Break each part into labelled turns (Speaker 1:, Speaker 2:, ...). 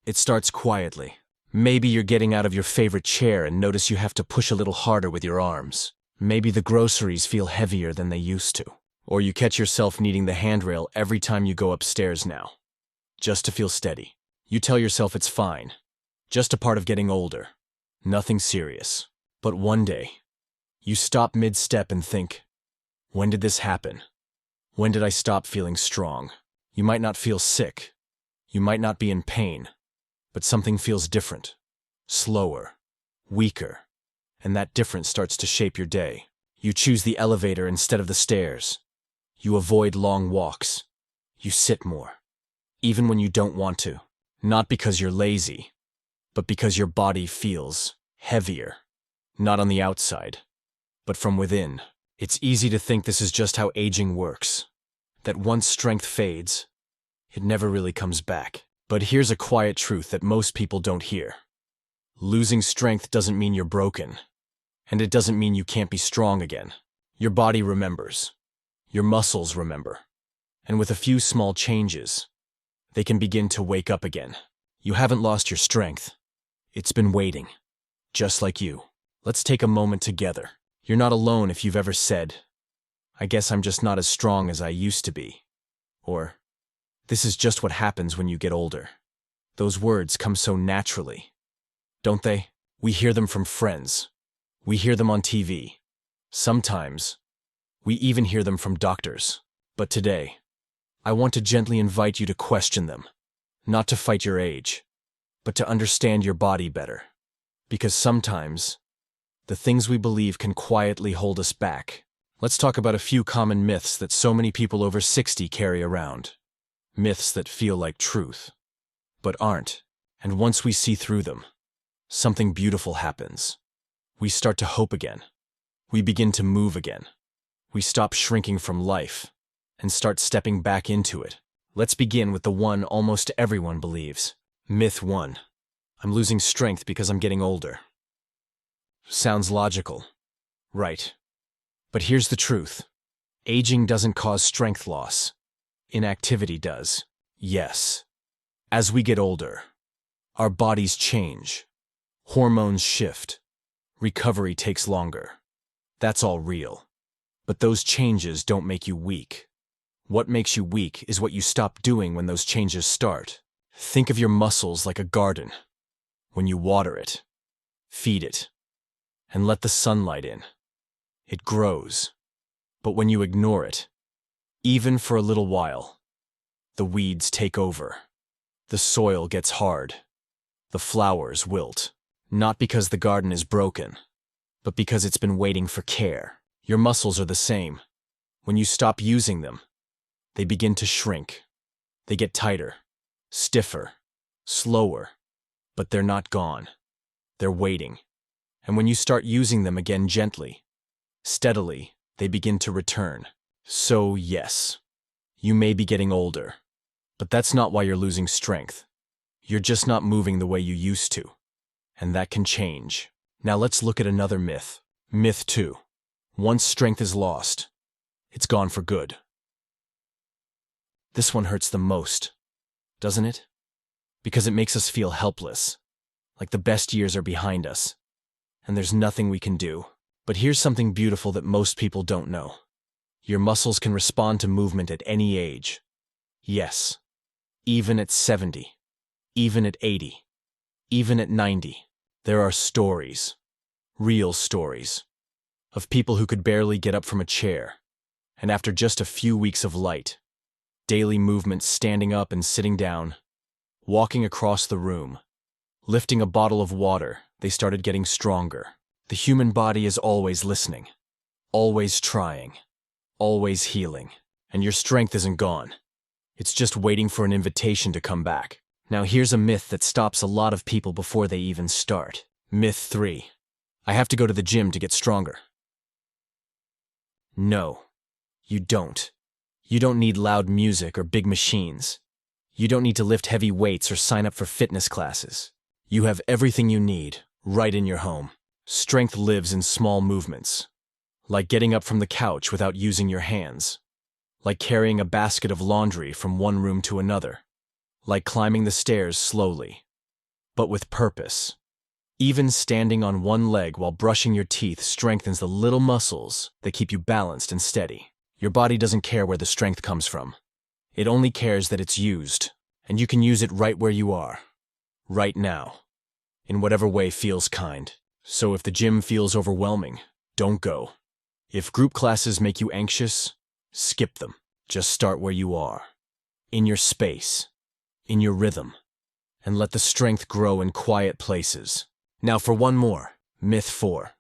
Speaker 1: It starts quietly. Maybe you're getting out of your favorite chair and notice you have to push a little harder with your arms. Maybe the groceries feel heavier than they used to. Or you catch yourself needing the handrail every time you go upstairs now, just to feel steady. You tell yourself it's fine, just a part of getting older, nothing serious. But one day, you stop mid-step and think, when did this happen? When did I stop feeling strong? You might not feel sick, you might not be in pain, but something feels different, slower, weaker, and that difference starts to shape your day. You choose the elevator instead of the stairs. You avoid long walks. You sit more, even when you don't want to. Not because you're lazy, but because your body feels heavier. Not on the outside, but from within. It's easy to think this is just how aging works, that once strength fades, it never really comes back. But here's a quiet truth that most people don't hear. Losing strength doesn't mean you're broken, and it doesn't mean you can't be strong again. Your body remembers. Your muscles remember. And with a few small changes, they can begin to wake up again. You haven't lost your strength. It's been waiting, just like you. Let's take a moment together. You're not alone if you've ever said, I guess I'm just not as strong as I used to be. Or, this is just what happens when you get older. Those words come so naturally, don't they? We hear them from friends. We hear them on TV. Sometimes, we even hear them from doctors. But today, I want to gently invite you to question them. Not to fight your age, but to understand your body better. Because sometimes, the things we believe can quietly hold us back. Let's talk about a few common myths that so many people over 60 carry around. Myths that feel like truth, but aren't. And once we see through them, something beautiful happens. We start to hope again. We begin to move again. We stop shrinking from life and start stepping back into it. Let's begin with the one almost everyone believes. Myth 1. I'm losing strength because I'm getting older. Sounds logical, right? But here's the truth. Aging doesn't cause strength loss. Inactivity does. Yes. As we get older, our bodies change. Hormones shift. Recovery takes longer. That's all real. But those changes don't make you weak. What makes you weak is what you stop doing when those changes start. Think of your muscles like a garden. When you water it, feed it, and let the sunlight in, it grows. But when you ignore it, even for a little while, the weeds take over. The soil gets hard. The flowers wilt. Not because the garden is broken, but because it's been waiting for care. Your muscles are the same. When you stop using them, they begin to shrink. They get tighter, stiffer, slower, but they're not gone. They're waiting. And when you start using them again gently, steadily, they begin to return. So yes, you may be getting older, but that's not why you're losing strength. You're just not moving the way you used to, and that can change. Now let's look at another myth. Myth 2. Once strength is lost, it's gone for good. This one hurts the most, doesn't it? Because it makes us feel helpless, like the best years are behind us, and there's nothing we can do. But here's something beautiful that most people don't know. Your muscles can respond to movement at any age. Yes, even at 70, even at 80, even at 90. There are stories, real stories, of people who could barely get up from a chair, and after just a few weeks of light, daily movements, standing up and sitting down, walking across the room, lifting a bottle of water, they started getting stronger. The human body is always listening, always trying, always healing, and your strength isn't gone. It's just waiting for an invitation to come back. Now here's a myth that stops a lot of people before they even start. Myth 3. I have to go to the gym to get stronger. No, you don't. You don't need loud music or big machines. You don't need to lift heavy weights or sign up for fitness classes. You have everything you need right in your home. Strength lives in small movements, like getting up from the couch without using your hands, like carrying a basket of laundry from one room to another, like climbing the stairs slowly, but with purpose. Even standing on one leg while brushing your teeth strengthens the little muscles that keep you balanced and steady. Your body doesn't care where the strength comes from. It only cares that it's used, and you can use it right where you are, right now, in whatever way feels kind. So if the gym feels overwhelming, don't go. If group classes make you anxious, skip them. Just start where you are, in your space, in your rhythm, and let the strength grow in quiet places. Now for one more, myth 4.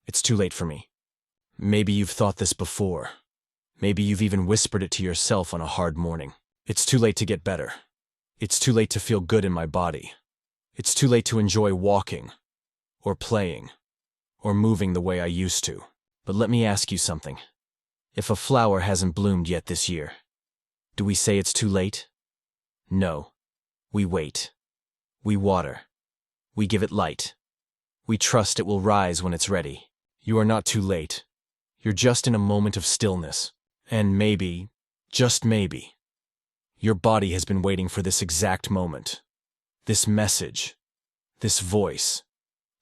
Speaker 1: It's too late for me. Maybe you've thought this before. Maybe you've even whispered it to yourself on a hard morning. It's too late to get better. It's too late to feel good in my body. It's too late to enjoy walking, or playing, or moving the way I used to. But let me ask you something. If a flower hasn't bloomed yet this year, do we say it's too late? No. We wait. We water. We give it light. We trust it will rise when it's ready. You are not too late. You're just in a moment of stillness. And maybe, just maybe, your body has been waiting for this exact moment. This message, this voice,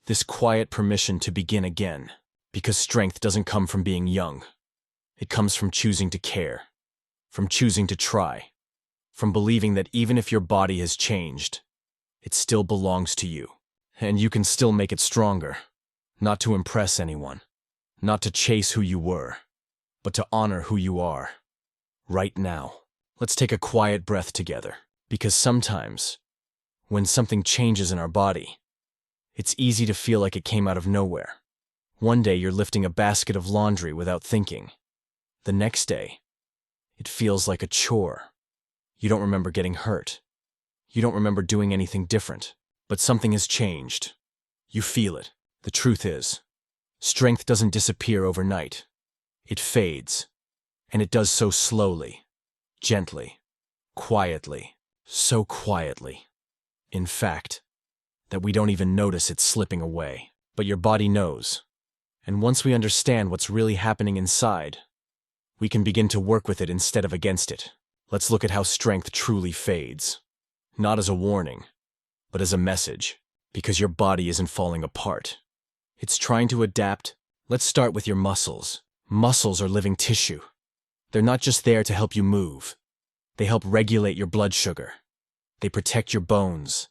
Speaker 1: this quiet permission to begin again. Because strength doesn't come from being young. It comes from choosing to care, from choosing to try, from believing that even if your body has changed, it still belongs to you. And you can still make it stronger, not to impress anyone, not to chase who you were, but to honor who you are, right now. Let's take a quiet breath together, because sometimes, when something changes in our body, it's easy to feel like it came out of nowhere. One day you're lifting a basket of laundry without thinking. The next day, it feels like a chore. You don't remember getting hurt. You don't remember doing anything different. But something has changed. You feel it. The truth is, strength doesn't disappear overnight. It fades. And it does so slowly, gently, quietly, so quietly. In fact, that we don't even notice it slipping away. But your body knows. And once we understand what's really happening inside, we can begin to work with it instead of against it. Let's look at how strength truly fades. Not as a warning, but as a message, because your body isn't falling apart. It's trying to adapt. Let's start with your muscles. Muscles are living tissue. They're not just there to help you move. They help regulate your blood sugar. They protect your bones.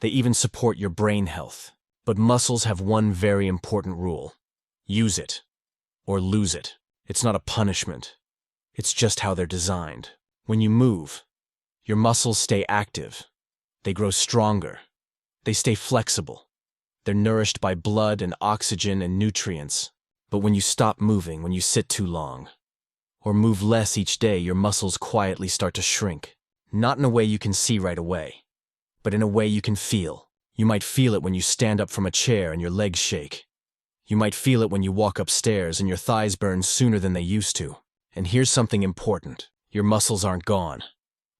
Speaker 1: They even support your brain health. But muscles have one very important rule. Use it, or lose it. It's not a punishment. It's just how they're designed. When you move, your muscles stay active. They grow stronger. They stay flexible. They're nourished by blood and oxygen and nutrients. But when you stop moving, when you sit too long, or move less each day, your muscles quietly start to shrink. Not in a way you can see right away, but in a way you can feel. You might feel it when you stand up from a chair and your legs shake. You might feel it when you walk upstairs and your thighs burn sooner than they used to. And here's something important. Your muscles aren't gone.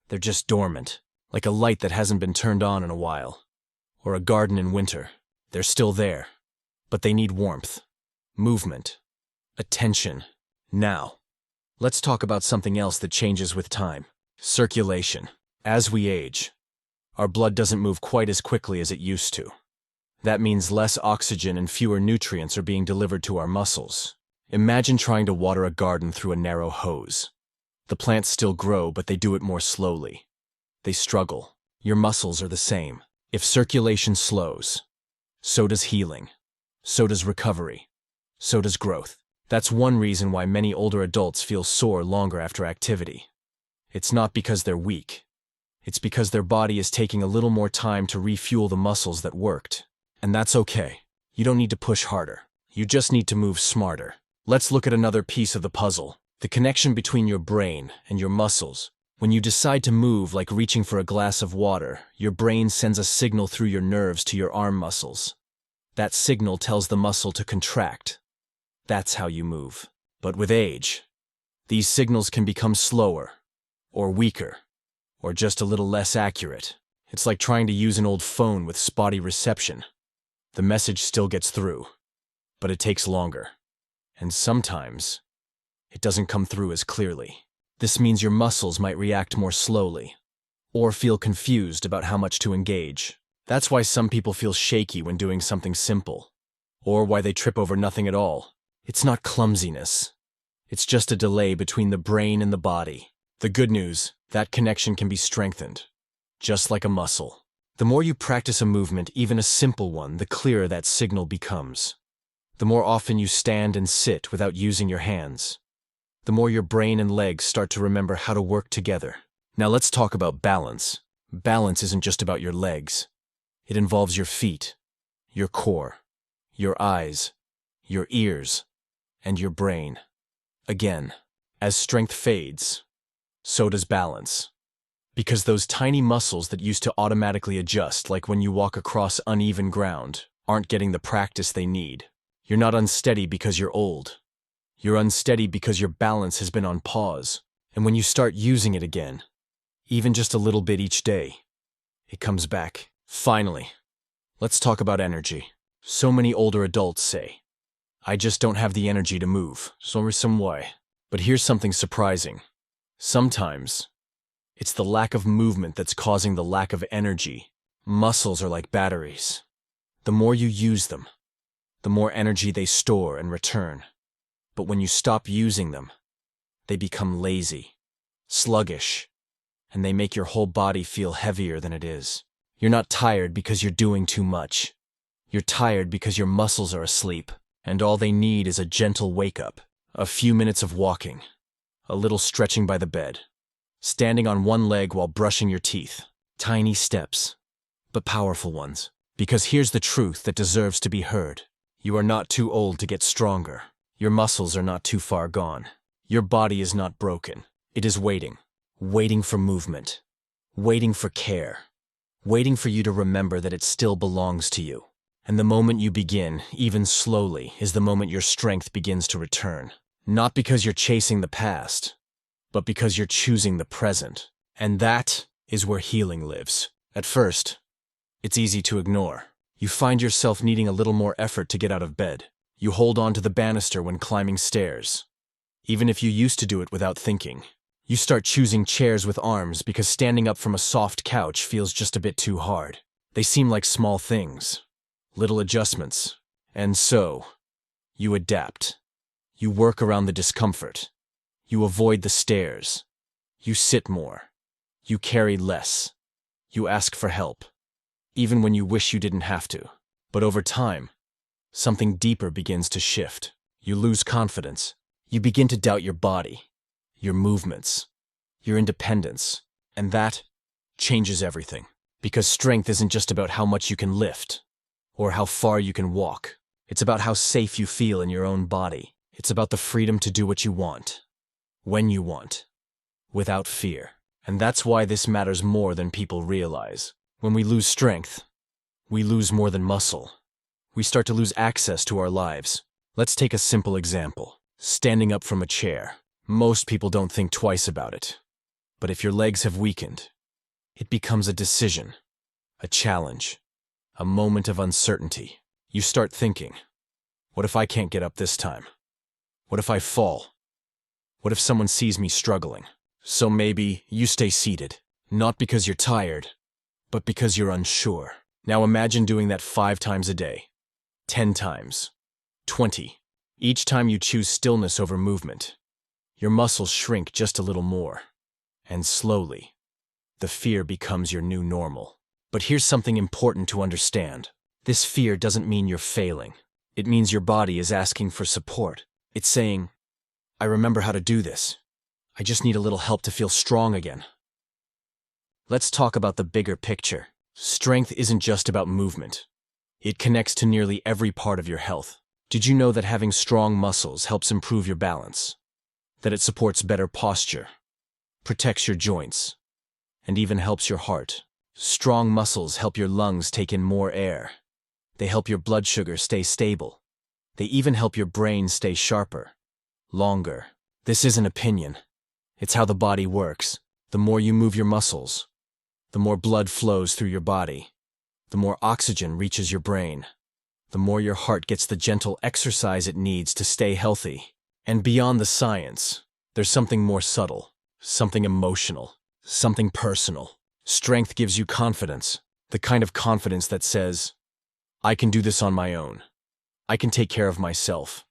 Speaker 1: They're just dormant, like a light that hasn't been turned on in a while, or a garden in winter. They're still there, but they need warmth, movement, attention. Now, let's talk about something else that changes with time. Circulation. As we age, our blood doesn't move quite as quickly as it used to. That means less oxygen and fewer nutrients are being delivered to our muscles. Imagine trying to water a garden through a narrow hose. The plants still grow, but they do it more slowly. They struggle. Your muscles are the same. If circulation slows, so does healing. So does recovery. So does growth. That's one reason why many older adults feel sore longer after activity. It's not because they're weak. It's because their body is taking a little more time to refuel the muscles that worked. And that's okay. You don't need to push harder. You just need to move smarter. Let's look at another piece of the puzzle. The connection between your brain and your muscles. When you decide to move, like reaching for a glass of water, your brain sends a signal through your nerves to your arm muscles. That signal tells the muscle to contract. That's how you move. But with age, these signals can become slower, or weaker, or just a little less accurate. It's like trying to use an old phone with spotty reception. The message still gets through, but it takes longer. And sometimes, it doesn't come through as clearly. This means your muscles might react more slowly, or feel confused about how much to engage. That's why some people feel shaky when doing something simple, or why they trip over nothing at all. It's not clumsiness. It's just a delay between the brain and the body. The good news, that connection can be strengthened, just like a muscle. The more you practice a movement, even a simple one, the clearer that signal becomes. The more often you stand and sit without using your hands, the more your brain and legs start to remember how to work together. Now let's talk about balance. Balance isn't just about your legs. It involves your feet, your core, your eyes, your ears, and your brain. Again, as strength fades, so does balance. Because those tiny muscles that used to automatically adjust, like when you walk across uneven ground, aren't getting the practice they need. You're not unsteady because you're old. You're unsteady because your balance has been on pause. And when you start using it again, even just a little bit each day, it comes back. Finally, let's talk about energy. So many older adults say, I just don't have the energy to move, some way. But here's something surprising. Sometimes, it's the lack of movement that's causing the lack of energy. Muscles are like batteries. The more you use them, the more energy they store and return. But when you stop using them, they become lazy, sluggish, and they make your whole body feel heavier than it is. You're not tired because you're doing too much. You're tired because your muscles are asleep, and all they need is a gentle wake-up, a few minutes of walking, a little stretching by the bed, standing on one leg while brushing your teeth. Tiny steps, but powerful ones. Because here's the truth that deserves to be heard. You are not too old to get stronger. Your muscles are not too far gone. Your body is not broken. It is waiting. Waiting for movement. Waiting for care. Waiting for you to remember that it still belongs to you. And the moment you begin, even slowly, is the moment your strength begins to return. Not because you're chasing the past, but because you're choosing the present. And that is where healing lives. At first, it's easy to ignore. You find yourself needing a little more effort to get out of bed. You hold on to the banister when climbing stairs. Even if you used to do it without thinking. You start choosing chairs with arms because standing up from a soft couch feels just a bit too hard. They seem like small things, little adjustments. And so, you adapt. You work around the discomfort. You avoid the stairs. You sit more. You carry less. You ask for help, even when you wish you didn't have to. But over time, something deeper begins to shift. You lose confidence. You begin to doubt your body, your movements, your independence, and that changes everything. Because strength isn't just about how much you can lift or how far you can walk. It's about how safe you feel in your own body. It's about the freedom to do what you want, when you want, without fear. And that's why this matters more than people realize. When we lose strength, we lose more than muscle. We start to lose access to our lives. Let's take a simple example. Standing up from a chair. Most people don't think twice about it. But if your legs have weakened, it becomes a decision, a challenge, a moment of uncertainty. You start thinking, what if I can't get up this time? What if I fall? What if someone sees me struggling? So maybe you stay seated, not because you're tired, but because you're unsure. Now imagine doing that 5 times a day, 10 times, 20. Each time you choose stillness over movement, your muscles shrink just a little more. And slowly, the fear becomes your new normal. But here's something important to understand. This fear doesn't mean you're failing. It means your body is asking for support. It's saying, I remember how to do this. I just need a little help to feel strong again. Let's talk about the bigger picture. Strength isn't just about movement. It connects to nearly every part of your health. Did you know that having strong muscles helps improve your balance? That it supports better posture, protects your joints, and even helps your heart? Strong muscles help your lungs take in more air. They help your blood sugar stay stable. They even help your brain stay sharper, longer. This isn't opinion. It's how the body works. The more you move your muscles, the more blood flows through your body, the more oxygen reaches your brain, the more your heart gets the gentle exercise it needs to stay healthy. And beyond the science, there's something more subtle, something emotional, something personal. Strength gives you confidence. The kind of confidence that says, I can do this on my own. I can take care of myself.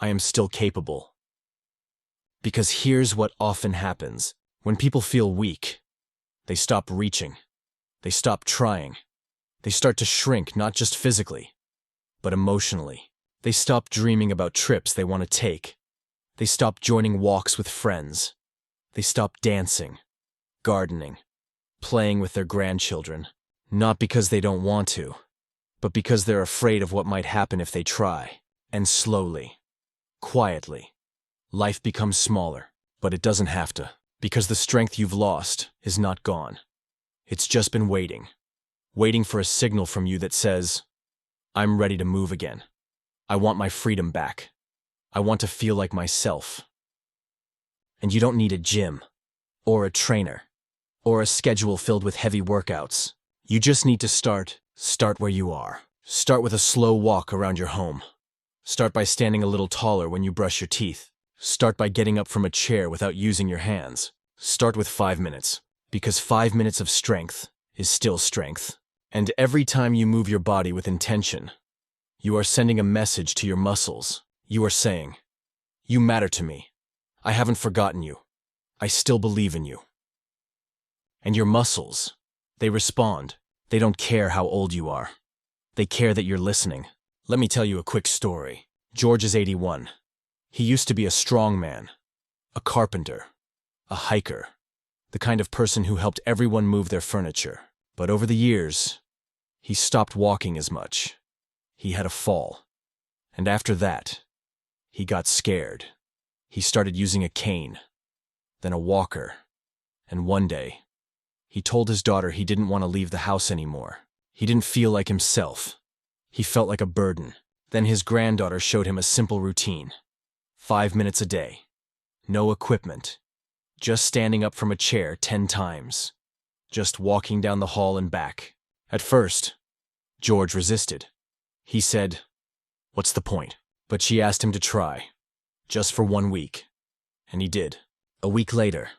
Speaker 1: I am still capable. Because here's what often happens. When people feel weak, they stop reaching. They stop trying. They start to shrink, not just physically, but emotionally. They stop dreaming about trips they want to take. They stop joining walks with friends. They stop dancing, gardening, playing with their grandchildren. Not because they don't want to, but because they're afraid of what might happen if they try. And slowly, quietly, life becomes smaller, but it doesn't have to, because the strength you've lost is not gone. It's just been waiting for a signal from you that says, I'm ready to move again. I want my freedom back. I want to feel like myself. And you don't need a gym, or a trainer, or a schedule filled with heavy workouts. You just need to start where you are. Start with a slow walk around your home. Start by standing a little taller when you brush your teeth. Start by getting up from a chair without using your hands. Start with 5 minutes, because 5 minutes of strength is still strength. And every time you move your body with intention, you are sending a message to your muscles. You are saying, you matter to me. I haven't forgotten you. I still believe in you. And your muscles, they respond. They don't care how old you are. They care that you're listening. Let me tell you a quick story. George is 81. He used to be a strong man, a carpenter, a hiker, the kind of person who helped everyone move their furniture. But over the years, he stopped walking as much. He had a fall. And after that, he got scared. He started using a cane, then a walker. And one day, he told his daughter he didn't want to leave the house anymore. He didn't feel like himself. He felt like a burden. Then his granddaughter showed him a simple routine. 5 minutes a day. No equipment. Just standing up from a chair 10 times. Just walking down the hall and back. At first, George resisted. He said, "What's the point?" But she asked him to try. Just for 1 week. And he did. A week later,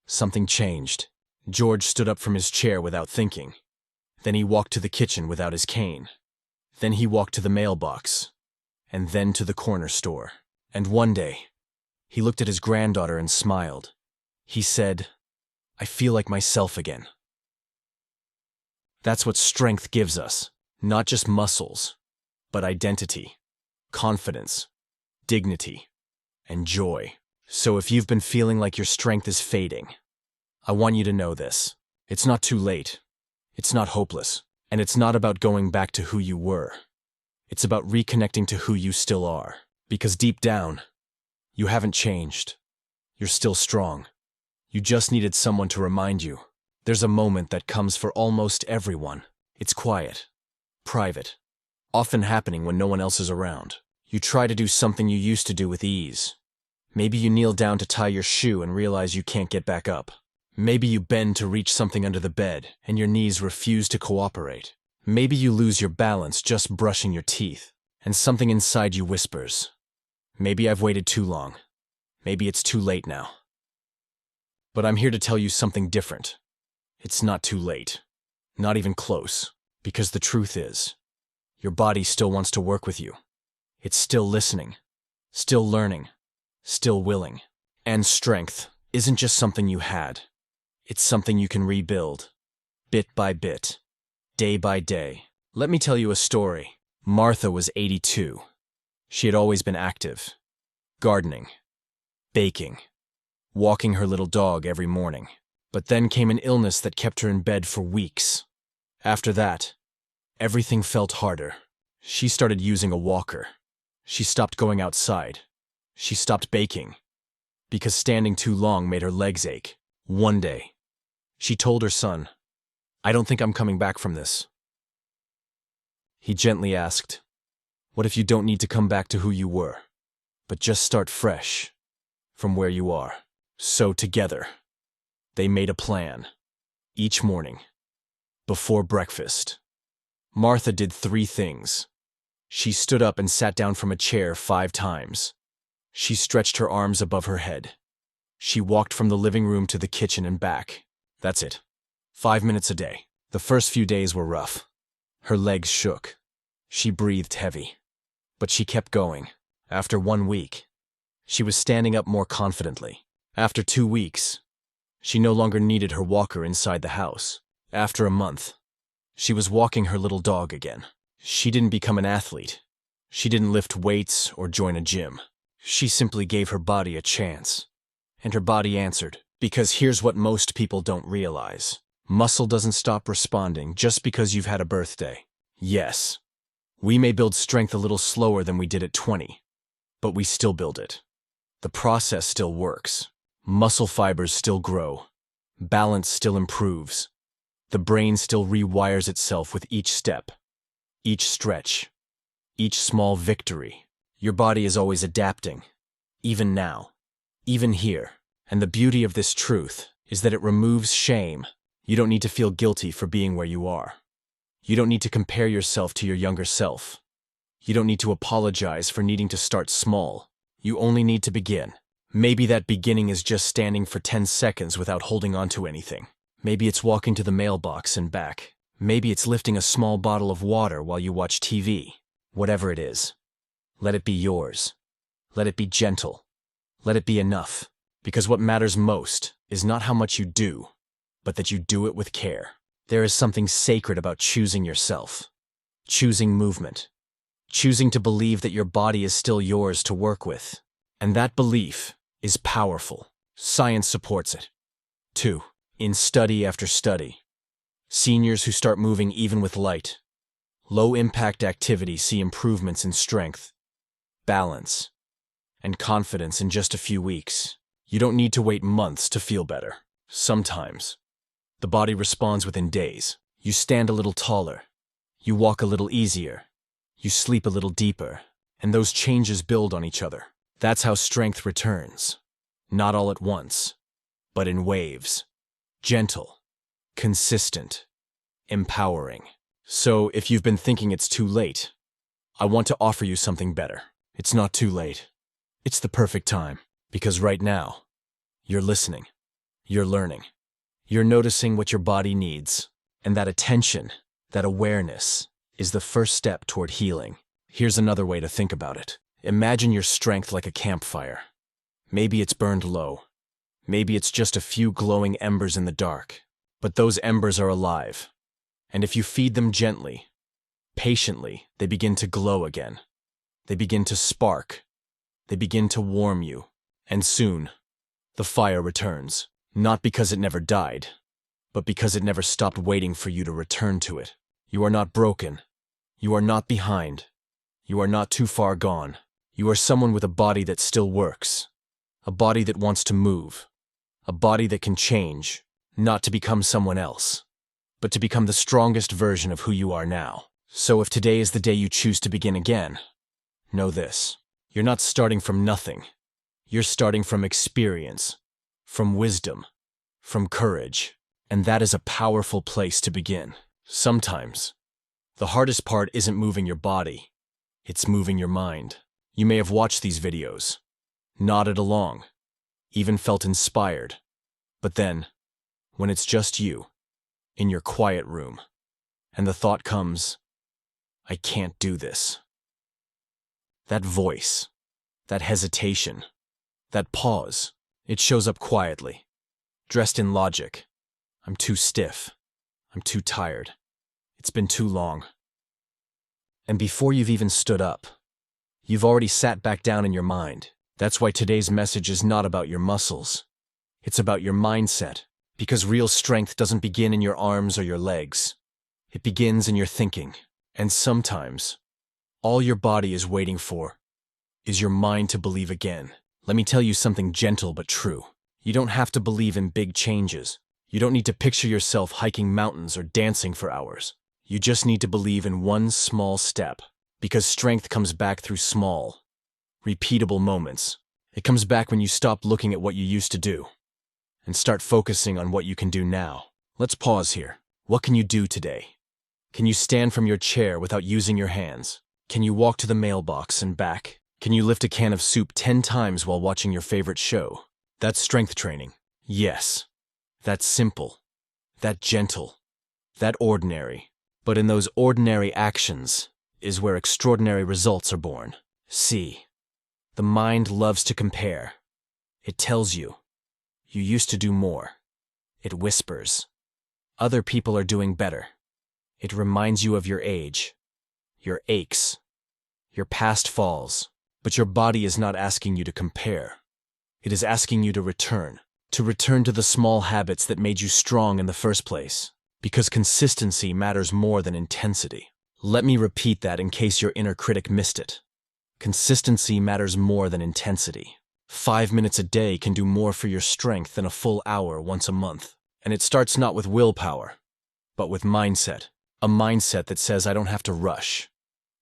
Speaker 1: something changed. George stood up from his chair without thinking. Then he walked to the kitchen without his cane. Then he walked to the mailbox. And then to the corner store. And one day, he looked at his granddaughter and smiled. He said, "I feel like myself again." That's what strength gives us. Not just muscles, but identity, confidence, dignity, and joy. So if you've been feeling like your strength is fading, I want you to know this. It's not too late. It's not hopeless. And it's not about going back to who you were. It's about reconnecting to who you still are. Because deep down, you haven't changed. You're still strong. You just needed someone to remind you. There's a moment that comes for almost everyone. It's quiet, private, often happening when no one else is around. You try to do something you used to do with ease. Maybe you kneel down to tie your shoe and realize you can't get back up. Maybe you bend to reach something under the bed and your knees refuse to cooperate. Maybe you lose your balance just brushing your teeth and something inside you whispers, "Maybe I've waited too long. Maybe it's too late now." But I'm here to tell you something different. It's not too late. Not even close. Because the truth is, your body still wants to work with you. It's still listening, still learning, still willing. And strength isn't just something you had. It's something you can rebuild, bit by bit, day by day. Let me tell you a story. Martha was 82. She had always been active, gardening, baking, walking her little dog every morning. But then came an illness that kept her in bed for weeks. After that, everything felt harder. She started using a walker. She stopped going outside. She stopped baking, because standing too long made her legs ache. One day, she told her son, "I don't think I'm coming back from this." He gently asked, "What if you don't need to come back to who you were, but just start fresh, from where you are?" So together, they made a plan. Each morning, before breakfast, Martha did 3 things. She stood up and sat down from a chair 5 times. She stretched her arms above her head. She walked from the living room to the kitchen and back. That's it. 5 minutes a day. The first few days were rough. Her legs shook. She breathed heavy. But she kept going. After 1 week, she was standing up more confidently. After 2 weeks, she no longer needed her walker inside the house. After a month, she was walking her little dog again. She didn't become an athlete. She didn't lift weights or join a gym. She simply gave her body a chance. And her body answered. Because here's what most people don't realize. Muscle doesn't stop responding just because you've had a birthday. Yes, we may build strength a little slower than we did at 20, but we still build it. The process still works. Muscle fibers still grow. Balance still improves. The brain still rewires itself with each step, each stretch, each small victory. Your body is always adapting, even now, even here. And the beauty of this truth is that it removes shame. You don't need to feel guilty for being where you are. You don't need to compare yourself to your younger self. You don't need to apologize for needing to start small. You only need to begin. Maybe that beginning is just standing for 10 seconds without holding on to anything. Maybe it's walking to the mailbox and back. Maybe it's lifting a small bottle of water while you watch TV. Whatever it is, let it be yours. Let it be gentle. Let it be enough. Because what matters most is not how much you do, but that you do it with care. There is something sacred about choosing yourself, choosing movement, choosing to believe that your body is still yours to work with. And that belief is powerful. Science supports it. 2. In study after study, seniors who start moving even with light, low-impact activity see improvements in strength, balance, and confidence in just a few weeks. You don't need to wait months to feel better. Sometimes, the body responds within days. You stand a little taller. You walk a little easier. You sleep a little deeper. And those changes build on each other. That's how strength returns. Not all at once, but in waves. Gentle, consistent, empowering. So if you've been thinking it's too late, I want to offer you something better. It's not too late. It's the perfect time. Because right now, you're listening, you're learning, you're noticing what your body needs, and that attention, that awareness, is the first step toward healing. Here's another way to think about it. Imagine your strength like a campfire. Maybe it's burned low. Maybe it's just a few glowing embers in the dark. But those embers are alive. And if you feed them gently, patiently, they begin to glow again. They begin to spark. They begin to warm you. And soon, the fire returns, not because it never died, but because it never stopped waiting for you to return to it. You are not broken. You are not behind. You are not too far gone. You are someone with a body that still works, a body that wants to move, a body that can change, not to become someone else, but to become the strongest version of who you are now. So if today is the day you choose to begin again, know this: you're not starting from nothing. You're starting from experience, from wisdom, from courage, and that is a powerful place to begin. Sometimes, the hardest part isn't moving your body, it's moving your mind. You may have watched these videos, nodded along, even felt inspired, but then, when it's just you, in your quiet room, and the thought comes, I can't do this. That voice, that hesitation, that pause, it shows up quietly, dressed in logic. I'm too stiff. I'm too tired. It's been too long. And before you've even stood up, you've already sat back down in your mind. That's why today's message is not about your muscles. It's about your mindset, because real strength doesn't begin in your arms or your legs. It begins in your thinking. And sometimes, all your body is waiting for is your mind to believe again. Let me tell you something gentle but true. You don't have to believe in big changes. You don't need to picture yourself hiking mountains or dancing for hours. You just need to believe in one small step, because strength comes back through small, repeatable moments. It comes back when you stop looking at what you used to do and start focusing on what you can do now. Let's pause here. What can you do today? Can you stand from your chair without using your hands? Can you walk to the mailbox and back? Can you lift a can of soup 10 times while watching your favorite show? That's strength training. Yes. That's simple. That gentle. that ordinary. But in those ordinary actions is where extraordinary results are born. See, the mind loves to compare. It tells you, you used to do more. It whispers, other people are doing better. It reminds you of your age, your aches, your past falls. But your body is not asking you to compare. It is asking you to return to the small habits that made you strong in the first place. Because consistency matters more than intensity. Let me repeat that in case your inner critic missed it. Consistency matters more than intensity. 5 minutes a day can do more for your strength than a full hour once a month. And it starts not with willpower, but with mindset. A mindset that says I don't have to rush.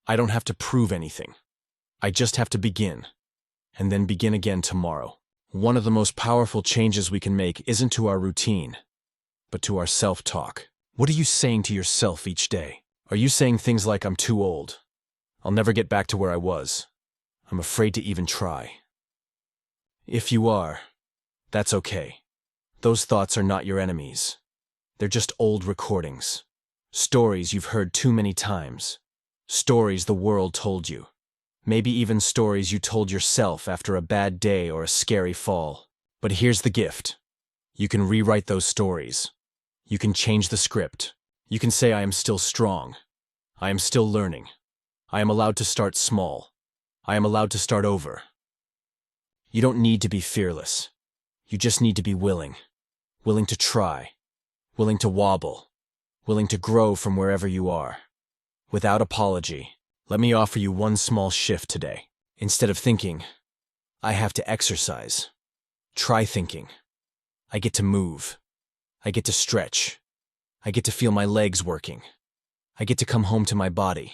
Speaker 1: I don't have to prove anything. I just have to begin, and then begin again tomorrow. One of the most powerful changes we can make isn't to our routine, but to our self-talk. What are you saying to yourself each day? Are you saying things like, I'm too old, I'll never get back to where I was, I'm afraid to even try? If you are, that's okay. Those thoughts are not your enemies. They're just old recordings. Stories you've heard too many times. Stories the world told you. Maybe even stories you told yourself after a bad day or a scary fall. But here's the gift. You can rewrite those stories. You can change the script. You can say I am still strong. I am still learning. I am allowed to start small. I am allowed to start over. You don't need to be fearless. You just need to be willing. Willing to try. Willing to wobble. Willing to grow from wherever you are. Without apology. Let me offer you one small shift today. Instead of thinking, I have to exercise, try thinking, I get to move. I get to stretch. I get to feel my legs working. I get to come home to my body.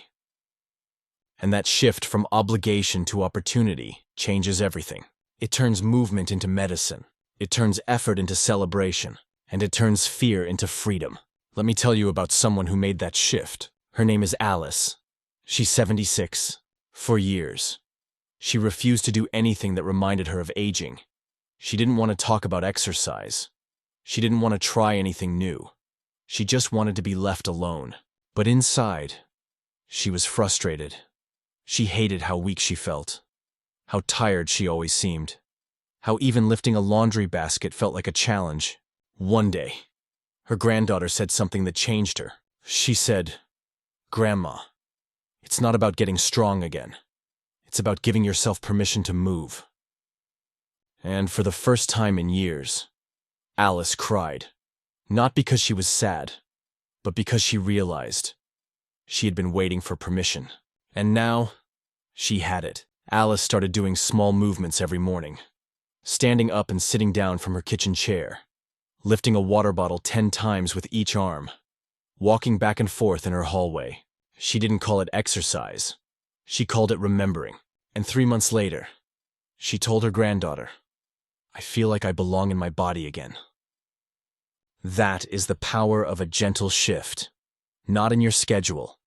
Speaker 1: And that shift from obligation to opportunity changes everything. It turns movement into medicine. It turns effort into celebration. And it turns fear into freedom. Let me tell you about someone who made that shift. Her name is Alice. She's 76. For years, she refused to do anything that reminded her of aging. She didn't want to talk about exercise. She didn't want to try anything new. She just wanted to be left alone. But inside, she was frustrated. She hated how weak she felt, how tired she always seemed, how even lifting a laundry basket felt like a challenge. One day, her granddaughter said something that changed her. She said, "Grandma, it's not about getting strong again. It's about giving yourself permission to move." And for the first time in years, Alice cried. Not because she was sad, but because she realized she had been waiting for permission. And now, she had it. Alice started doing small movements every morning, standing up and sitting down from her kitchen chair, lifting a water bottle 10 times with each arm, walking back and forth in her hallway. She didn't call it exercise. She called it remembering. And 3 months later, she told her granddaughter, "I feel like I belong in my body again." That is the power of a gentle shift. Not in your schedule,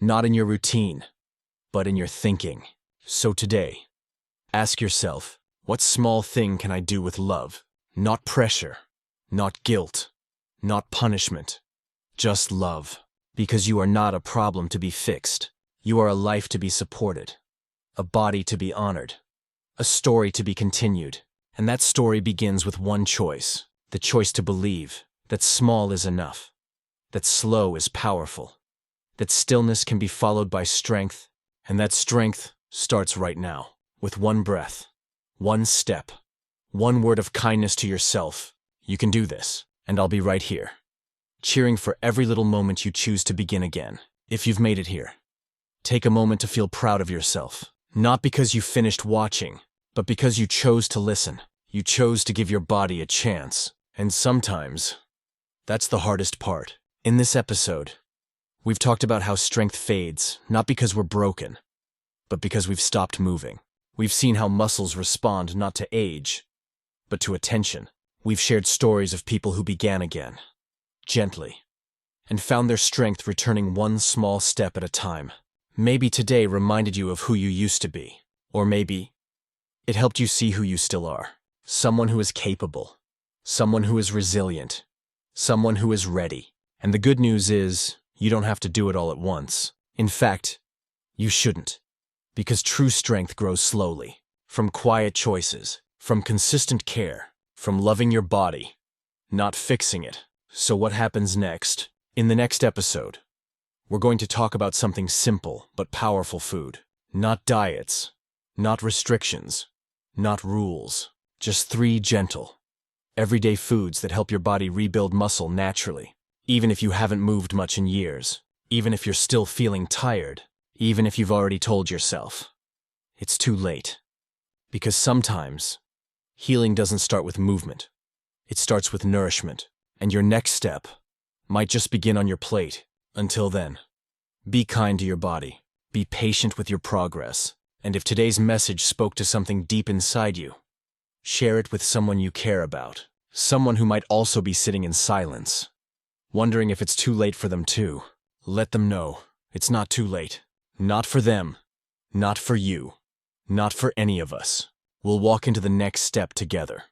Speaker 1: not in your routine, but in your thinking. So today, ask yourself, what small thing can I do with love? Not pressure, not guilt, not punishment, just love. Because you are not a problem to be fixed. You are a life to be supported, a body to be honored, a story to be continued. And that story begins with one choice, the choice to believe that small is enough, that slow is powerful, that stillness can be followed by strength, and that strength starts right now, with one breath, one step, one word of kindness to yourself. You can do this, and I'll be right here, cheering for every little moment you choose to begin again. If you've made it here, take a moment to feel proud of yourself. Not because you finished watching, but because you chose to listen. You chose to give your body a chance. And sometimes, that's the hardest part. In this episode, we've talked about how strength fades, not because we're broken, but because we've stopped moving. We've seen how muscles respond not to age, but to attention. We've shared stories of people who began again, gently, and found their strength returning one small step at a time. Maybe today reminded you of who you used to be, or maybe it helped you see who you still are. Someone who is capable, someone who is resilient, someone who is ready. And the good news is, you don't have to do it all at once. In fact, you shouldn't. Because true strength grows slowly. From quiet choices, from consistent care, from loving your body, not fixing it. So what happens next? In the next episode, we're going to talk about something simple but powerful food. Not diets, not restrictions, not rules. Just 3 gentle, everyday foods that help your body rebuild muscle naturally. Even if you haven't moved much in years. Even if you're still feeling tired. Even if you've already told yourself it's too late. Because sometimes, healing doesn't start with movement. It starts with nourishment. And your next step might just begin on your plate. Until then, be kind to your body. Be patient with your progress. And if today's message spoke to something deep inside you, share it with someone you care about. Someone who might also be sitting in silence, wondering if it's too late for them too. Let them know it's not too late. Not for them. Not for you. Not for any of us. We'll walk into the next step together.